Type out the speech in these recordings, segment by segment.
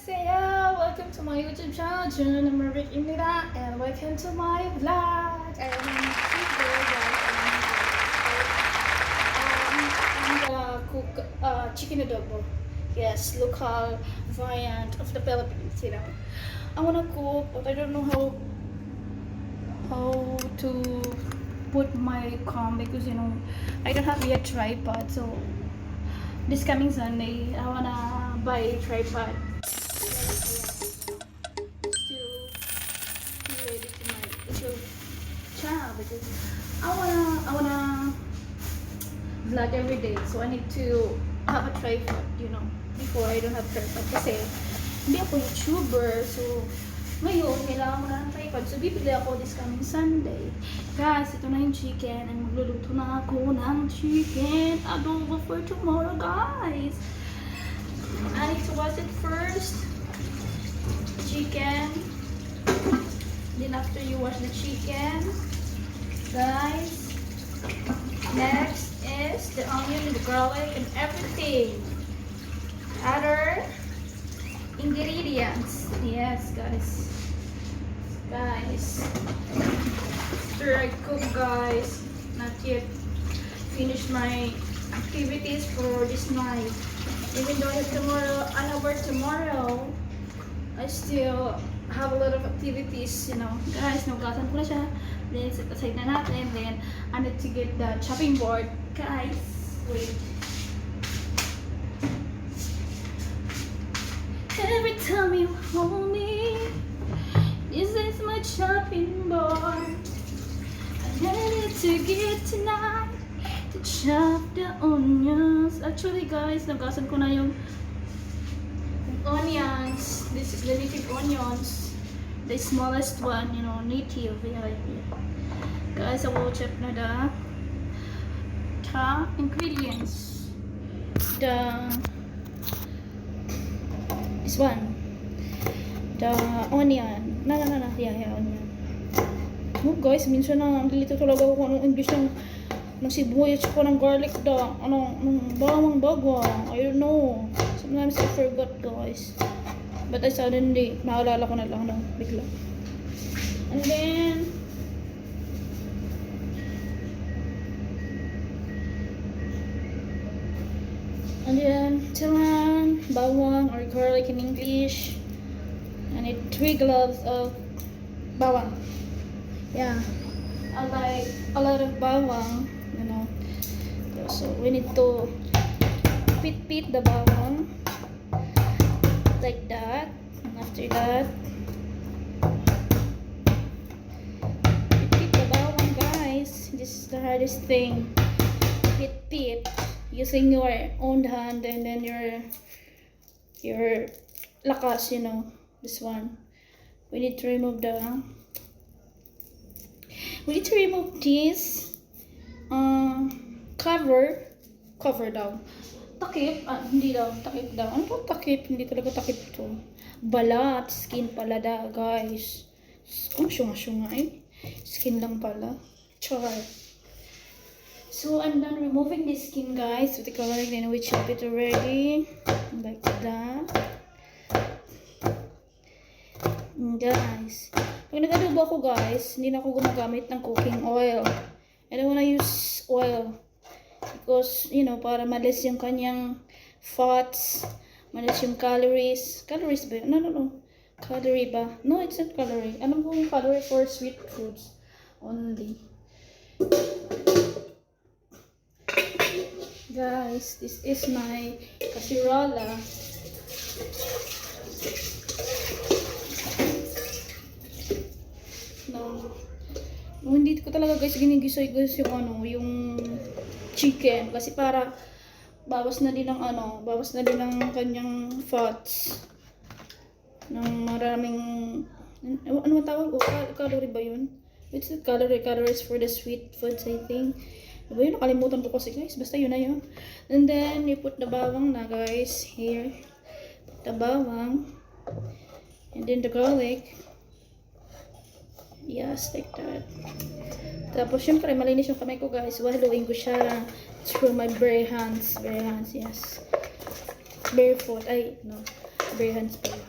안녕하세요. Welcome to my YouTube channel, June Marikimira, and welcome to my vlog. I'm gonna cook chicken adobo. Yes, local variant of the Philippines. I wanna cook, but I don't know how to put my cam because I don't have yet tripod. So this coming Sunday, I wanna buy a tripod. Ready to my YouTube channel because I wanna vlog every day, so I need to have a tripod, before I don't have tripod kasi hindi ako YouTuber, so ngayon kailangan ko na ng tripod, so bibili ako this coming Sunday. Guys, ito na yung chicken and magluluto na ako ng chicken adobo for tomorrow, guys. I need to wash it first, chicken. Then after you wash the chicken, guys, next is the onion, the garlic, and everything. Other ingredients. Yes, guys. After I cook, guys, not yet finished my activities for this night. Even though I have work tomorrow, I still have a lot of activities, Guys, nugasan ko na siya. Then, set aside na natin. Then, I need to get the chopping board. Guys, wait. Every time you hold me, this is my chopping board. I need to get tonight to chop the onions. Actually, guys, nugasan ko na yung onions. This is the native onions, the smallest one, native. Yeah. Guys, I will check na the ingredients. This one, the onion. Yeah, onion. Oh, guys, minsan na nalilito talaga ako kung anong English ng sibuyas ko ng garlic ng bawang. I don't know. Sometimes I forgot, guys. But I suddenly, naalala ko na lang bigla. And then, timan, bawang, or garlic in English. I need 3 cloves of bawang. Yeah, I like a lot of bawang, So we need to pit the bawang like that. And after that, pit the bawang, guys. This is the hardest thing. Pit using your own hand and then your lakas, this one. We need to remove this cover daw. Takip? Hindi daw. Takip daw. Ano po takip? Hindi talaga takip to. Balat. Skin pala da, guys. Ang syunga-syunga eh. Skin lang pala. Char. So, I'm done removing the skin, guys, with the coloring. Then we chop it already. Like that. Guys. Pag nag-adobo ako, guys, hindi na ako gumagamit ng cooking oil. I don't wanna use oil. Because, para malis yung kanyang fats, malis yung calories. Calories ba yun? No. Calorie ba? No, it's not calorie. Ano po yung calorie for sweet foods only? Guys, this is my casserola. No, hindi ko talaga, guys, ginigisa yung chicken kasi para bawas na din ng kanyang fats ng maraming ano tawag calorie ba yun? It's not calories for the sweet foods, I think. Diba yun? Nakalimutan ko kasi, guys. Basta yun na yun. And then, you put the bawang na, guys. Here. Put the bawang. And then the garlic. Yes, like that. Tapos, syempre, malinis yung kamay ko, guys. Wahaluin ko siya through my bare hands. Bare hands, yes. Barefoot. Ay, no. Bare hands pala.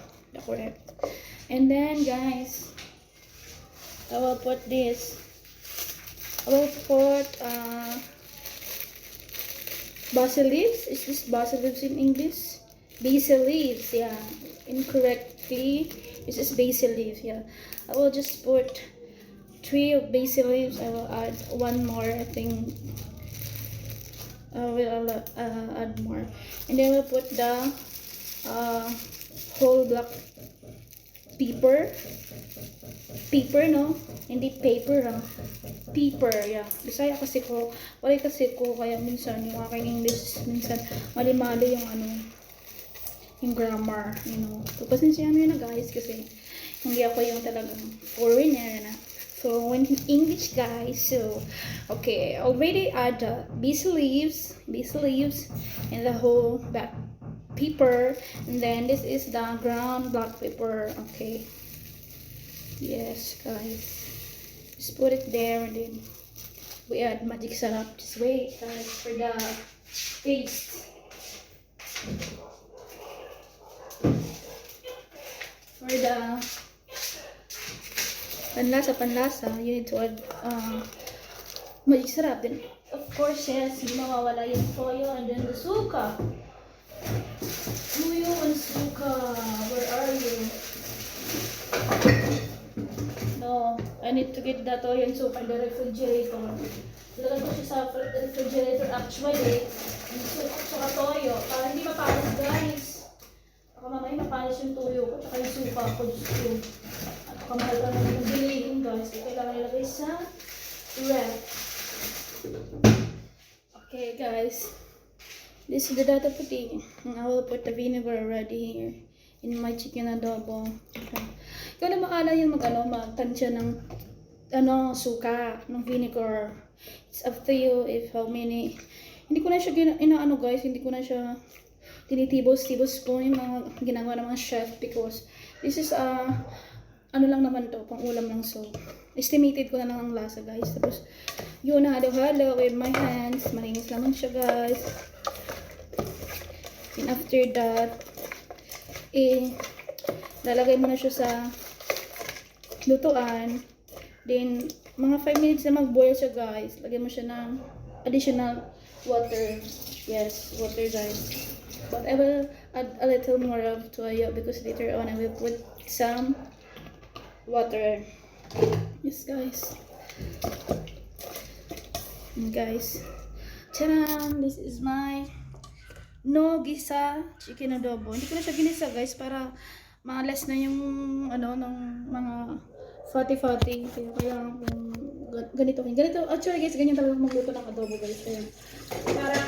correct. And then guys, I will put this. I will put basil leaves. Is this basil leaves in English? Basil leaves, yeah. Incorrectly, this is basil leaves, yeah. I will just put 3 basil leaves. I will add 1 more, I think. I will add more. And then we'll put the whole black pepper. Pepper, no? Hindi paper, ha? Pepper, yeah. Bisaya kasi ko. Wala kasi ko, kaya minsan yung aking English, minsan mali-mali yung ano, yung grammar, you know. So, pasensya nyo na guys, kasi hindi ako yung talagang foreigner na. So, when in English, guys, so, okay, already add the basil leaves, and the whole black pepper, and then this is the ground black pepper, okay. Yes, guys. Just put it there, and then we add magic syrup. Just wait, guys, for the paste. For the panlasa, you need to add magic syrup. Then, of course, yes, hindi mawawala yung toyo, and then the suka. Toyo and suka, where are you? No, I need to get the toyo and suka in the refrigerator. Lagay ko siya sa refrigerator actually. And suka tsaka toyo, para hindi mapalis guys. Baka mamaya mapalis yung toyo ko, tsaka yung suka ko, Diyos ko. At baka mahal ka naman yung bilihin guys, kaya kailangan ilagay sa ref. Okay guys, this is the data puti. And I will put the vinegar already here in my chicken adobo. Okay. Ikaw na maala yung magtansya ng suka, ng vinegar. It's up to you if how many. Hindi ko na siya inaano guys, hindi ko na siya tinitibos-tibos po yung mga ginagawa ng mga chef, because this is ano lang naman to, pang ulam lang, so estimated ko na lang ang lasa guys. Tapos yun, halo-halo with my hands, malinis naman siya guys. And after that, lalagay mo na siya sa lutuan. Then mga 5 minutes na mag-boil siya guys, lagyan mo siya ng additional water. Yes, water guys. But I will add a little more of toyo because later on I will put some water. Yes guys. And guys, tadam! This is my no gisa chicken adobo. Hindi ko na siya ginisa guys para ma-less na yung ng mga fatty. Kaya ganito. Actually guys, ganyan talaga magluto ng adobo guys. Kaya para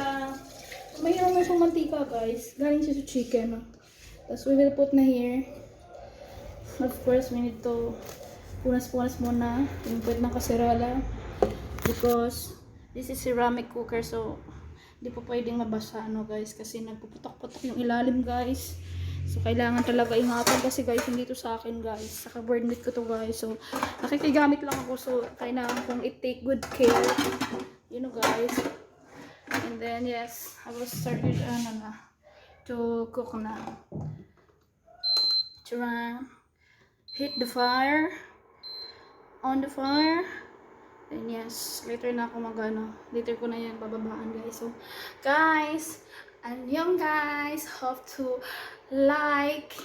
mayroon na siyang mantika guys. Galing siya sa chicken. Tapos we will put na here. Of course, we need to punas muna yung pwede ng kaserola. Because this is ceramic cooker, so hindi po pwedeng mabasa guys. Kasi nagpuputok-putok yung ilalim guys. So kailangan talaga ingatan kasi guys, hindi to sa akin guys. Saka burn meat ko to guys. So nakikigamit lang ako. So kailangan kong i-take good care. You know guys. And then yes, I will start it to cook na. Hit the fire. On the fire. And yes, later na ako later ko na yan bababaan guys. So guys, annyeong guys. Hope to like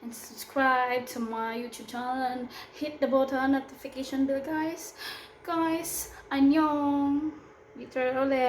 and subscribe to my YouTube channel and hit the button notification bell guys. Guys, annyeong. Later ulit.